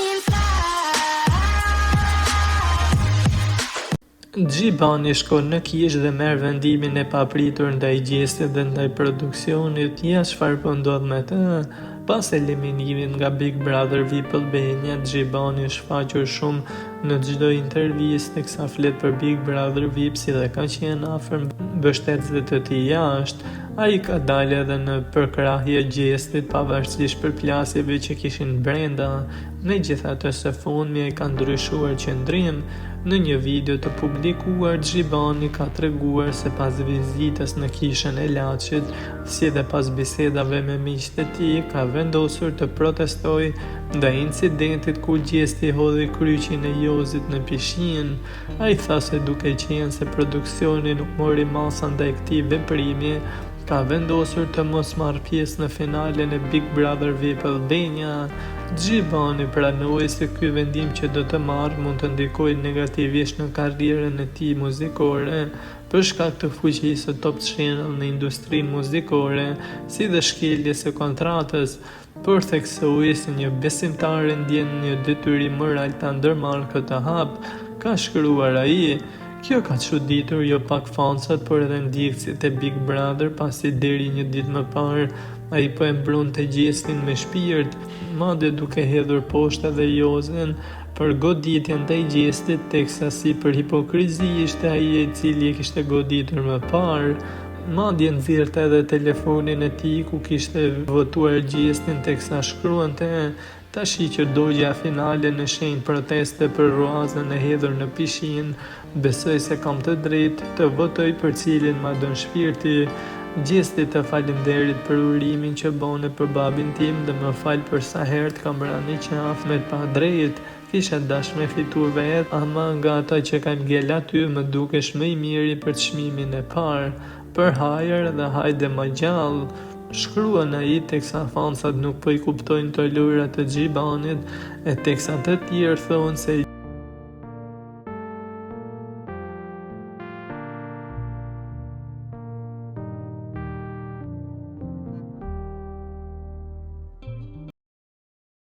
can fly. Gjibani shkon në Kish dhe merr vendimin e papritur ndaj gjestit dhe ndaj produksionit. Ja çfarë po ndodh me të? Pas eliminimit nga Big Brother VIP Albania, Gjibani është shfaqur shumë në çdo intervistë teksa flet për Big Brother VIP si dhe ka qenë afër mbështetësve të tij jashtë. Ai ka dalë edhe në përkrahje gjestit pavarësisht përplasjeve që kishin brenda. Megjithatë së fundmi ai ka ndryshuar qendrim. Në një video të publikuar, Gjibani ka treguar se pas vizitës në kishën e Laçit, si dhe pas bisedave me miqtë e tij, ka vendosur të protestojë ndaj incidentit ku gjesti hodhi kryqin e Jozit në pishinë. Ai tha se duke qenë se produksioni nuk mori masa ndaj këtij veprimi, ka vendosur të mos marrë pjesë në finalen e Big Brother VIP Albania. Gjibani pranoi se ky vendim që do të marrë mund të ndikojë negativisht në karrierën e tij muzikore, për shkak të fuqisë së Top Channel në industrinë muzikore, si dhe shkeljes së kontratës, por theksoi se një besimtare ndjen një detyrim moral ta ndërmarrë këtë hap, ka shkruar ai. Kjo ka çuditur jo pak fansat, por edhe ndjekësit e Big Brother, pasi deri një ditë më parë ai po e mbronte gjestin me shpirt, madje duke hedhur poshtë edhe Jozin për goditjen ndaj gjestit, teksa si për hipokrizi ishte ai i cili e kishte goditur më parë. Madje nxirrte edhe telefonin e tij ku kishte votuar gjestin, teksa shkruante: tashi që dogja finale në shenjë proteste për ruazën e hedhur në pishinë, besoj se kam të drejtë të votoj për cilin ma don shpirti. Gjesti të falimderit për urimin që bone për babin tim dhe më fal për sa herë kam rani qaf me pa drejt. Kisha dash me fitu vetë, ama nga ata që kam gjel aty më dukesh më i miri për çmimin e parë. Për hajër dhe hajde më gjallë. Shkruan ai, teksa fansat nuk po i kuptojnë të lojrat të Gjibanit, e teksa të tjerë thonë se